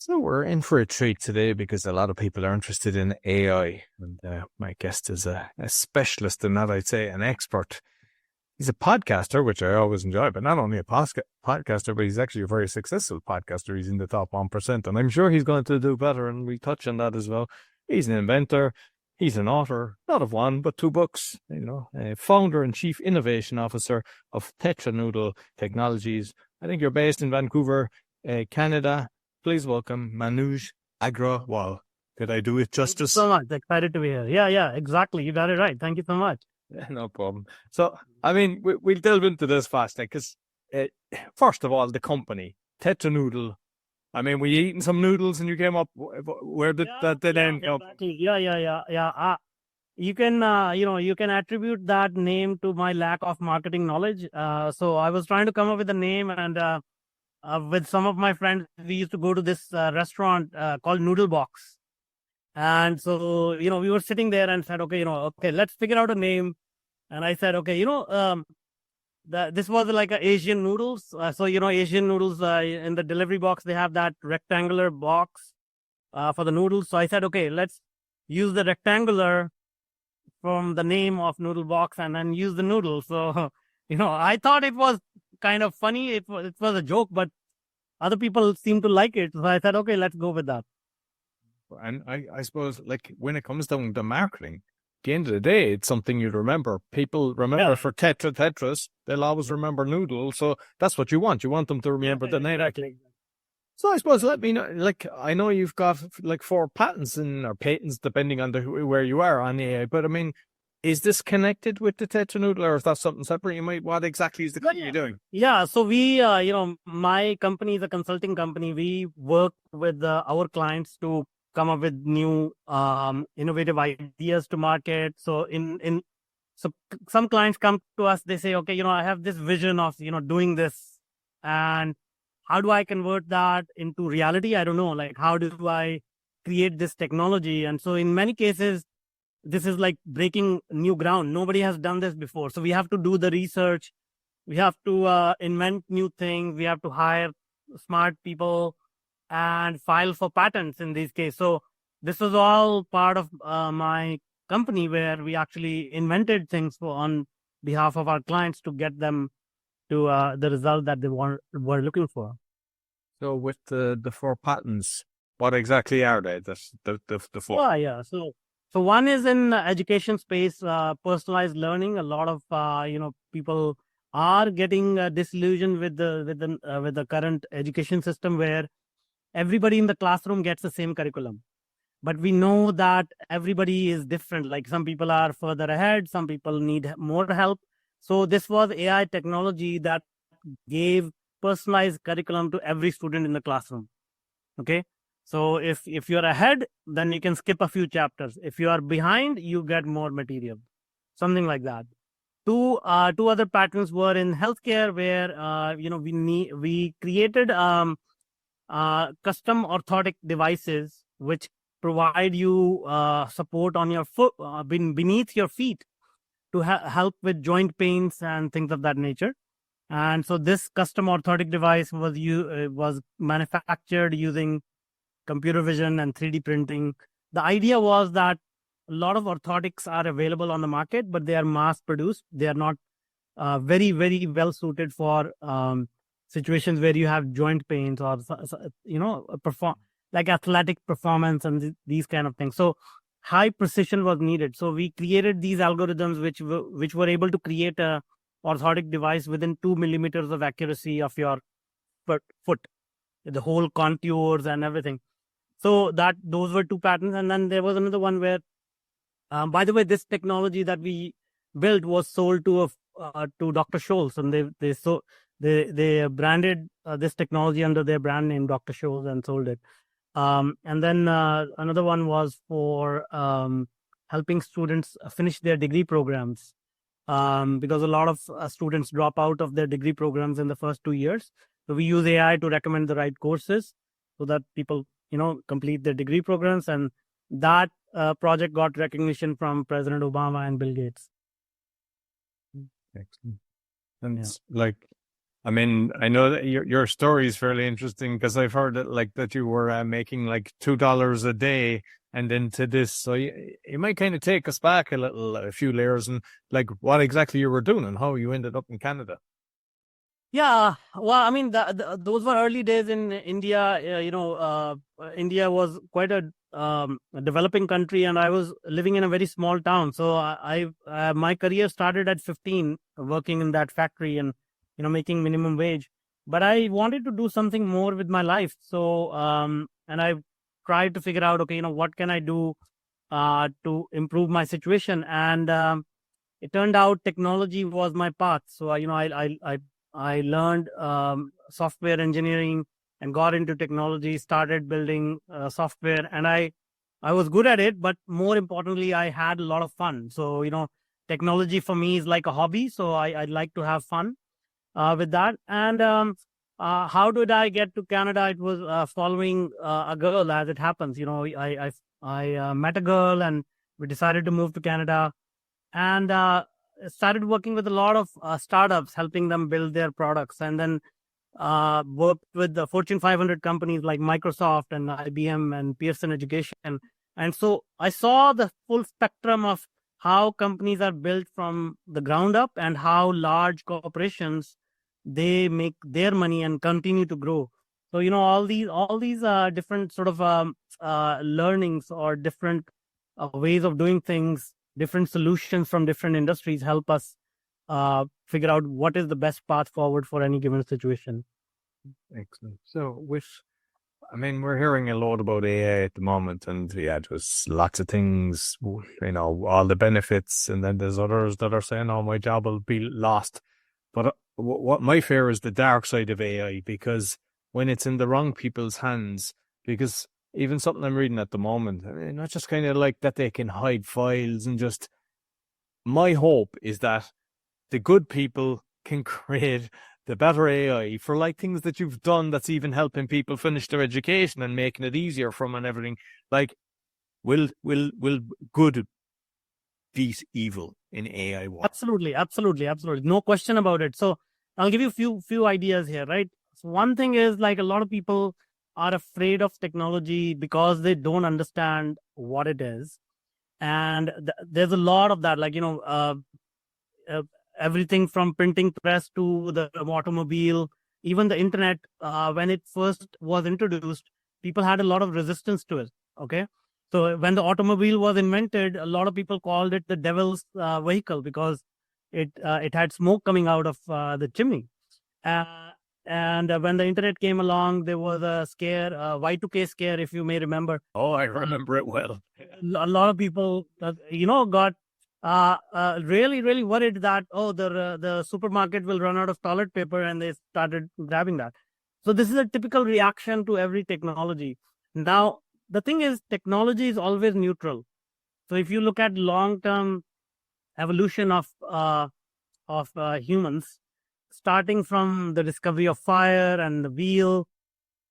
So we're in for a treat today because a lot of people are interested in AI, and my guest is a specialist in that. I'd say an expert. He's a podcaster, which I always enjoy, but not only a podcaster, but he's actually a very successful podcaster. He's in the top 1%, and I'm sure he's going to do better, and we touch on that as well. He's an inventor. He's an author, not of one, but two books, a founder and chief innovation officer of TetraNoodle Technologies. I think you're based in Vancouver, Canada. Please welcome Manuj Aggarwal. Did I do it Thank you justice? so much. Excited to be here. Yeah, exactly. You got it right. Thank you so much. No problem. So, I mean, we'll delve into this fast, because first of all, the company, TetraNoodle. I mean, were you eating some noodles and you came up, where did that name come from? Exactly. Yeah. You can, you can attribute that name to my lack of marketing knowledge. So I was trying to come up with a name, and with some of my friends, we used to go to this restaurant called Noodle Box. And so, we were sitting there and said, okay, let's figure out a name. And I said, okay, this was like a Asian noodles. So, Asian noodles in the delivery box, they have that rectangular box for the noodles. So I said, okay, let's use the rectangular from the name of noodle box and then use the noodle. So, I thought it was kind of funny. It was a joke, but other people seem to like it. So I said, okay, let's go with that. And I suppose, like, when it comes down to marketing, at the end of the day, it's something you'd remember. People remember for Tetras, they'll always remember noodles. So that's what you want. You want them to remember the name. Exactly. So I suppose, let me know, like, I know you've got like 4 patents or patents, depending on where you are on AI, but I mean, is this connected with the TetraNoodle, or is that something separate? What exactly is the company doing? Yeah, so we, my company is a consulting company. We work with our clients to come up with new innovative ideas to market. So so some clients come to us, they say, okay, I have this vision of, doing this, and how do I convert that into reality? I don't know, like, how do I create this technology? And so in many cases, this is like breaking new ground. Nobody has done this before. So we have to do the research. We have to invent new things. We have to hire smart people and file for patents in these cases. So this was all part of my company, where we actually invented things on behalf of our clients to get them to the result that they were looking for. So with the 4 patents, what exactly are they? The 4. Yeah. So one is in education space, personalized learning. A lot of people are getting disillusioned with the current education system, where everybody in the classroom gets the same curriculum. But we know that everybody is different. Like, some people are further ahead, some people need more help. So this was AI technology that gave personalized curriculum to every student in the classroom. Okay. So if you're ahead, then you can skip a few chapters. If you are behind, you get more material, something like that. Two other patterns were in healthcare, where we created custom orthotic devices which provide you support on your foot, beneath your feet, to help with joint pains and things of that nature. And so this custom orthotic device was manufactured using computer vision and 3D printing. The idea was that a lot of orthotics are available on the market, but they are mass produced. They are not very, very well suited for situations where you have joint pains, or like athletic performance and these kind of things. So high precision was needed. So we created these algorithms which were able to create a orthotic device within 2 millimeters of accuracy of your foot, the whole contours and everything. So those were 2 patents. And then there was another one where, by the way, this technology that we built was sold to Dr. Scholl's, and they branded this technology under their brand name, Dr. Scholl's, and sold it. And then another one was for helping students finish their degree programs, because a lot of students drop out of their degree programs in the first 2 years. So we use AI to recommend the right courses so that people, complete their degree programs. And that project got recognition from President Obama and Bill Gates. Excellent. And like, I mean, I know that your story is fairly interesting because I've heard that like that you were making like $2 a day and into this. So you might kind of take us back a few layers and like what exactly you were doing and how you ended up in Canada. Yeah, well, I mean, those were early days in India. India was quite a developing country, and I was living in a very small town. So my career started at 15, working in that factory and making minimum wage. But I wanted to do something more with my life. So and I tried to figure out, okay, what can I do to improve my situation, and it turned out technology was my path. So I learned software engineering and got into technology, started building software, and I was good at it. But more importantly, I had a lot of fun. So technology for me is like a hobby. So I like to have fun with that. And how did I get to Canada? It was following a girl, as it happens. I met a girl, and we decided to move to Canada, and started working with a lot of startups, helping them build their products, and then worked with the Fortune 500 companies like Microsoft and IBM and Pearson Education. And so I saw the full spectrum of how companies are built from the ground up and how large corporations, they make their money and continue to grow. So all these different sort of learnings, or different ways of doing things, different solutions from different industries help us figure out what is the best path forward for any given situation. Excellent. So I mean, we're hearing a lot about AI at the moment, and yeah, there's lots of things, all the benefits, and then there's others that are saying, "Oh, my job will be lost." But what my fear is the dark side of AI, because when it's in the wrong people's hands, because even something I'm reading at the moment, I mean, not just kind of like that they can hide files and just. My hope is that the good people can create the better AI for like things that you've done that's even helping people finish their education and making it easier for them and everything. Like, will good beat evil in AI world? Absolutely, no question about it. So I'll give you few ideas here, right? So one thing is, like, a lot of people are afraid of technology because they don't understand what it is, and there's a lot of that, like uh, everything from printing press to the automobile, even the internet. When it first was introduced, people had a lot of resistance to it. Okay, so when the automobile was invented, a lot of people called it the devil's vehicle, because it had smoke coming out of the chimney. Uh, and when the internet came along, there was a scare, Y2K scare, if you may remember. Oh, I remember it well. A lot of people, got really, really worried that, the supermarket will run out of toilet paper, and they started grabbing that. So this is a typical reaction to every technology. Now, the thing is, technology is always neutral. So if you look at long-term evolution of humans, starting from the discovery of fire and the wheel,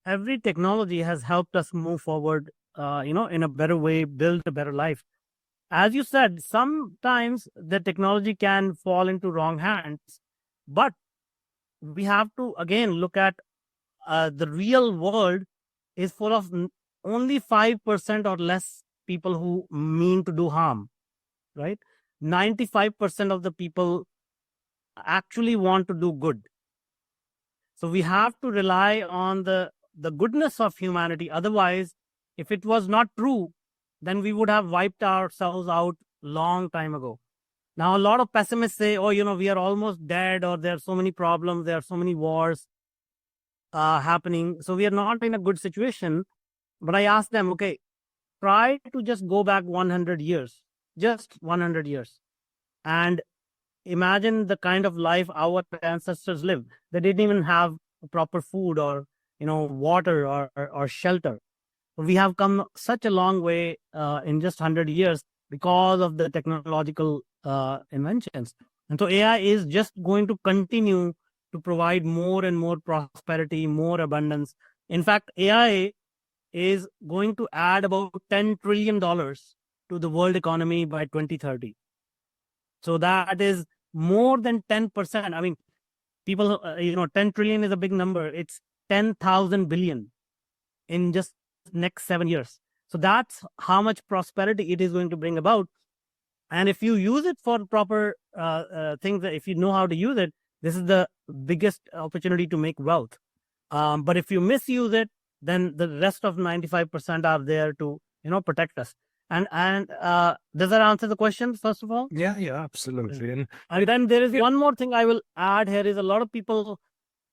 every technology has helped us move forward, in a better way, build a better life. As you said, sometimes the technology can fall into wrong hands, but we have to again look at the real world is full of only 5% or less people who mean to do harm, right? 95% of the people actually want to do good. So we have to rely on the goodness of humanity. Otherwise, if it was not true, then we would have wiped ourselves out long time ago. Now, a lot of pessimists say, oh, we are almost dead, or there are so many problems, there are so many wars happening, so we are not in a good situation. But I ask them, okay, try to just go back 100 years, just 100 years, and imagine the kind of life our ancestors lived. They didn't even have proper food, or water, or shelter. We have come such a long way in just 100 years because of the technological inventions. And so AI is just going to continue to provide more and more prosperity, more abundance. In fact, AI is going to add about $10 trillion to the world economy by 2030. So that is more than 10%. I mean, People, 10 trillion is a big number. It's 10,000 billion in just next 7 years. So that's how much prosperity it is going to bring about. And if you use it for proper things, if you know how to use it, this is the biggest opportunity to make wealth. But if you misuse it, then the rest of 95% are there to, protect us. And does that answer the question, first of all? Yeah, absolutely. And then there is one more thing I will add here is a lot of people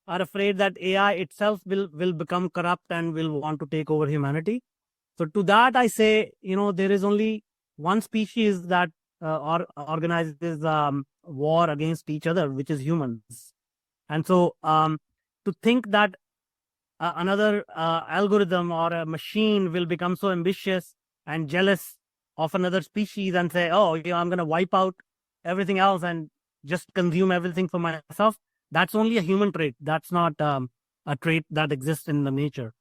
are afraid that AI itself will become corrupt and will want to take over humanity. So to that, I say, there is only one species that organizes war against each other, which is humans. And so to think that another algorithm or a machine will become so ambitious and jealous of another species and say, oh, I'm going to wipe out everything else and just consume everything for myself. That's only a human trait. That's not a trait that exists in the nature.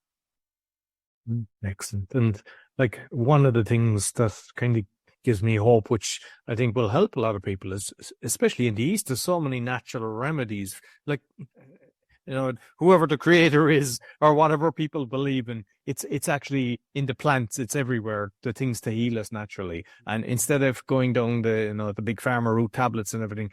Excellent. And like one of the things that kind of gives me hope, which I think will help a lot of people, is especially in the East, there's so many natural remedies. Like, whoever the creator is or whatever people believe in, it's actually in the plants, it's everywhere, the things to heal us naturally. And instead of going down the big pharma route, tablets and everything,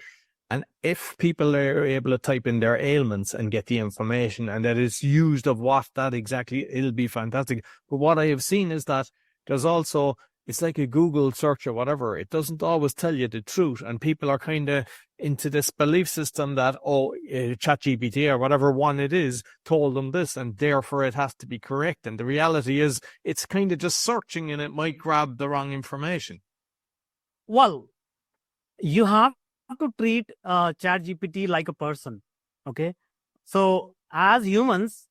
and if people are able to type in their ailments and get the information and that is used of what that exactly, it'll be fantastic. But what I have seen is that there's also, it's like a Google search or whatever. It doesn't always tell you the truth. And people are kind of into this belief system that, ChatGPT or whatever one it is told them this and therefore it has to be correct. And the reality is it's kind of just searching and it might grab the wrong information. Well, you have to treat ChatGPT like a person. Okay. So as humans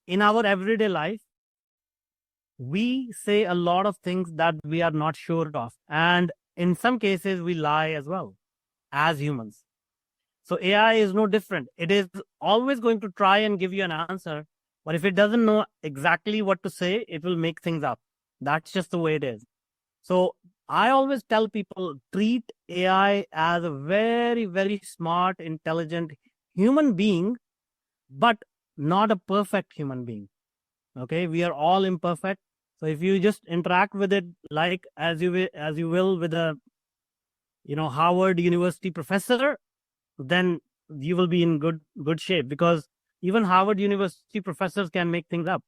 in our everyday life, we say a lot of things that we are not sure of. And in some cases, we lie as well as humans. So AI is no different. It is always going to try and give you an answer. But if it doesn't know exactly what to say, it will make things up. That's just the way it is. So I always tell people, treat AI as a very, very smart, intelligent human being, but not a perfect human being. Okay, we are all imperfect. So if you just interact with it like as you will with a Harvard University professor, then you will be in good shape, because even Harvard University professors can make things up.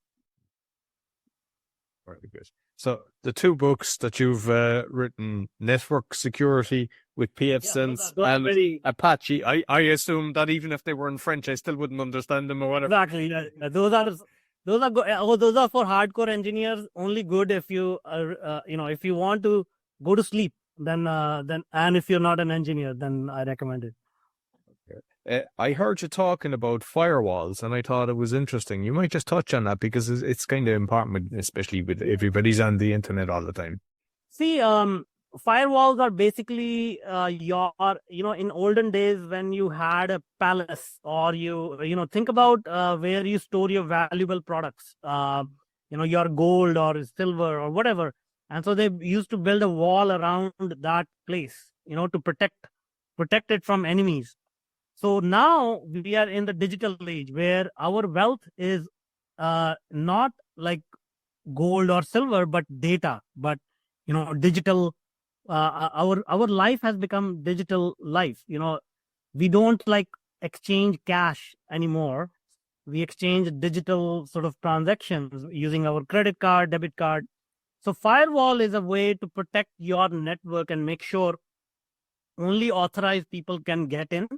Very good. So the two books that you've written, Network Security with PF Sense and Apache, I assume that even if they were in French, I still wouldn't understand them or whatever. Exactly. Those are those are for hardcore engineers. Only good if you if you want to go to sleep, then and if you're not an engineer, then I recommend it. I heard you talking about firewalls, and I thought it was interesting. You might just touch on that because it's kind of important, especially with everybody's on the internet all the time. See, firewalls are basically in olden days when you had a palace, or think about where you store your valuable products, your gold or silver or whatever. And so they used to build a wall around that place, to protect it from enemies. So now we are in the digital age where our wealth is not like gold or silver, but data, but digital. Our life has become digital life. We don't exchange cash anymore. We exchange digital sort of transactions using our credit card, debit card. So firewall is a way to protect your network and make sure only authorized people can get in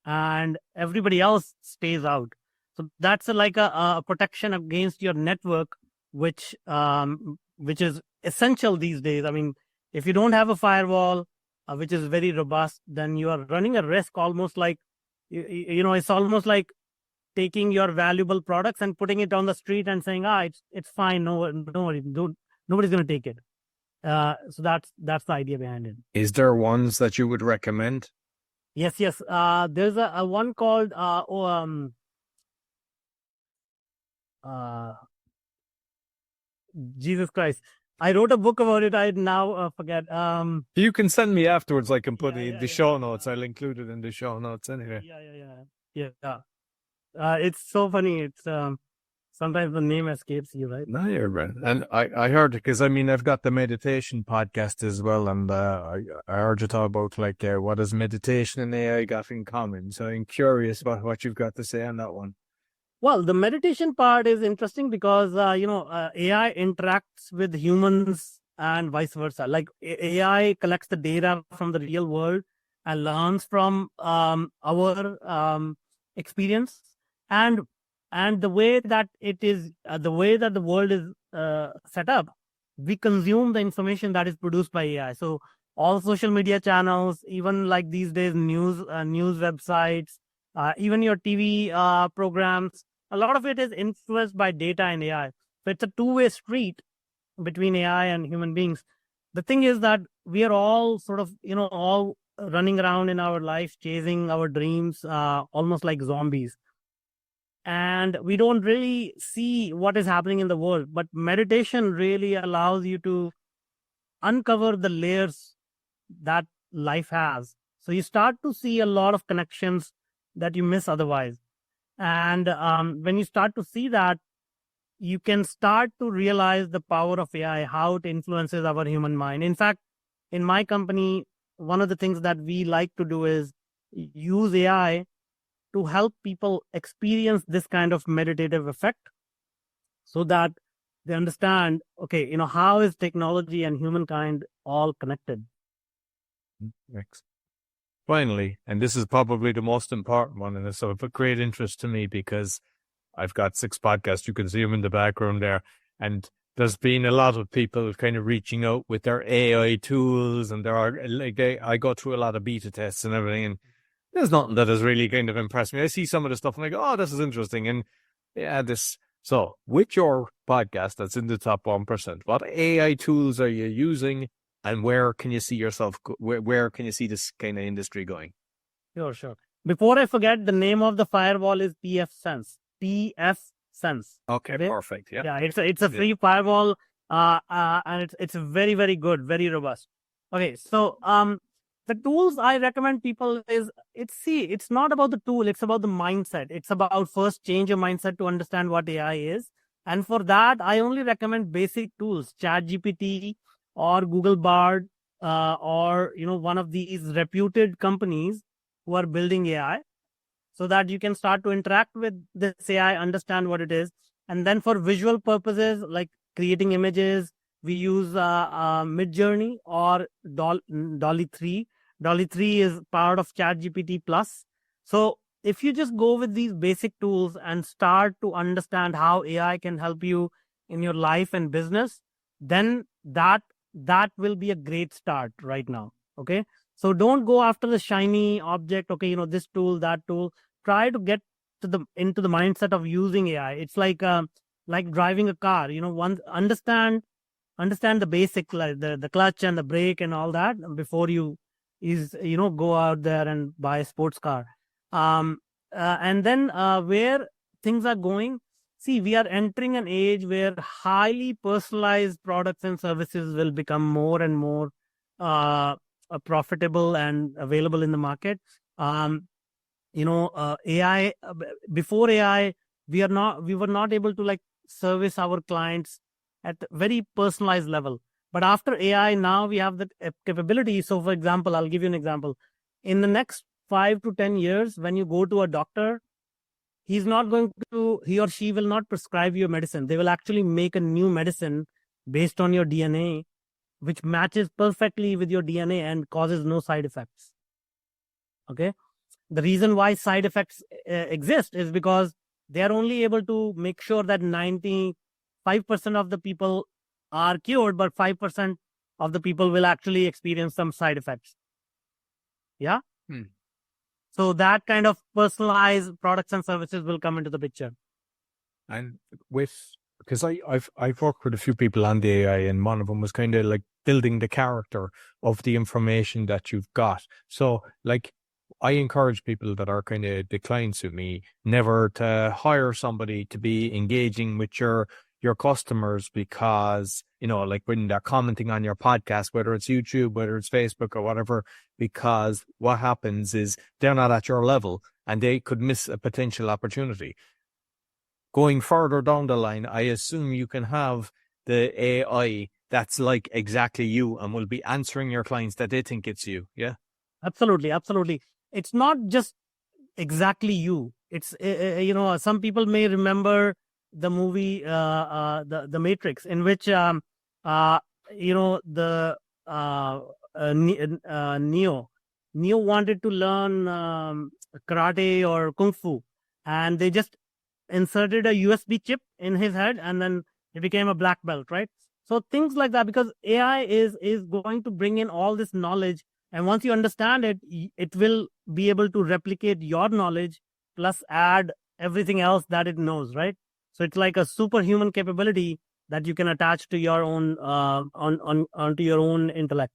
and everybody else stays out. So that's like a protection against your network, which is essential these days. I mean, if you don't have a firewall, which is very robust, then you are running a risk, almost like, it's almost like taking your valuable products and putting it on the street and saying, it's fine. No worries. Nobody's going to take it. So that's the idea behind it. Is there ones that you would recommend? Yes. There's a one called Jesus Christ. I wrote a book about it. I now forget. You can send me afterwards. I can put the show notes. I'll include it in the show notes anyway. Yeah. Yeah. It's so funny. It's sometimes the name escapes you, right? No, you're right. And I heard, because I mean, I've got the meditation podcast as well. And I heard you talk about like, what does meditation and AI got in common? So I'm curious about what you've got to say on that one. Well, the meditation part is interesting because AI interacts with humans and vice versa. Like AI collects the data from the real world and learns from our experience, and the way that it is, the way that the world is set up, we consume the information that is produced by AI. So all social media channels, even like these days, news websites, even your TV programs, a lot of it is influenced by data and AI. So it's a two-way street between AI and human beings. The thing is that we are all sort of, all running around in our life, chasing our dreams, almost like zombies. And we don't really see what is happening in the world. But meditation really allows you to uncover the layers that life has. So you start to see a lot of connections that you miss otherwise. And when you start to see that, you can start to realize the power of AI, how it influences our human mind. In fact, in my company, one of the things that we like to do is use AI to help people experience this kind of meditative effect so that they understand, okay, how is technology and humankind all connected? Next. Finally, and this is probably the most important one, and it's of a great interest to me because I've got 6 podcasts. You can see them in the background there. And there's been a lot of people kind of reaching out with their AI tools, and there are I go through a lot of beta tests and everything, and there's nothing that has really kind of impressed me. I see some of the stuff and I go, oh, this is interesting. And yeah, this. So with your podcast that's in the top 1%, what AI tools are you using, and where can you see yourself, where can you see this kind of industry going? Sure. Before I forget, the name of the firewall is PF Sense. PF Sense. Okay, perfect. Yeah, it's a free firewall, and it's very, very good, very robust. Okay, so the tools I recommend people is, it's not about the tool, it's about the mindset. It's about first change your mindset to understand what AI is. And for that, I only recommend basic tools, ChatGPT or Google Bard, or one of these reputed companies who are building AI, so that you can start to interact with this AI, understand what it is. And then for visual purposes, like creating images, we use Midjourney or Dolly 3. Dolly 3 is part of ChatGPT Plus. So if you just go with these basic tools and start to understand how AI can help you in your life and business, then that will be a great start right now. Okay. So don't go after the shiny object. Okay, this tool, that tool. Try to get into the mindset of using AI. It's like driving a car. Once understand the basic, like the clutch and the brake and all that before you go out there and buy a sports car. And then where things are going. See, we are entering an age where highly personalized products and services will become more and more profitable and available in the market. AI, before AI, we were not able to like service our clients at a very personalized level. But after AI, now we have the capability. So for example, I'll give you an example. In the next 5 to 10 years, when you go to a doctor, he or she will not prescribe you medicine. They will actually make a new medicine based on your DNA, which matches perfectly with your DNA and causes no side effects. Okay. The reason why side effects exist is because they are only able to make sure that 95% of the people are cured, but 5% of the people will actually experience some side effects. Yeah. So that kind of personalized products and services will come into the picture. And because I've worked with a few people on the AI, and one of them was kind of like building the character of the information that you've got. So like, I encourage people that are kind of the clients with me never to hire somebody to be engaging with your your customers because, like when they're commenting on your podcast, whether it's YouTube, whether it's Facebook or whatever, because what happens is they're not at your level and they could miss a potential opportunity. Going further down the line, I assume you can have the AI that's like exactly you and will be answering your clients that they think it's you. Yeah. Absolutely. It's not just exactly you. It's, some people may remember the movie, the Matrix, in which, the Neo wanted to learn karate or kung fu, and they just inserted a USB chip in his head, and then he became a black belt, right? So things like that, because AI is going to bring in all this knowledge, and once you understand it, it will be able to replicate your knowledge plus add everything else that it knows, right? So it's like a superhuman capability that you can attach to your own onto your own intellect.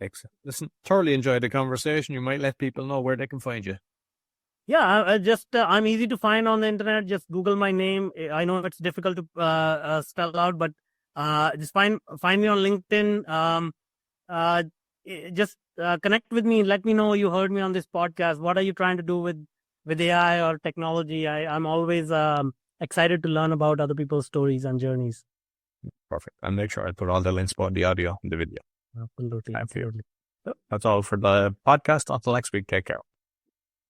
Excellent. Listen, thoroughly enjoyed the conversation. You might let people know where they can find you. Yeah, I'm easy to find on the internet. Just Google my name. I know it's difficult to spell out, but just find me on LinkedIn. Just connect with me. Let me know you heard me on this podcast. What are you trying to do with AI or technology? I'm always excited to learn about other people's stories and journeys. Perfect. I'll make sure I put all the links for the audio and the video. Absolutely. That's all for the podcast. Until next week, take care.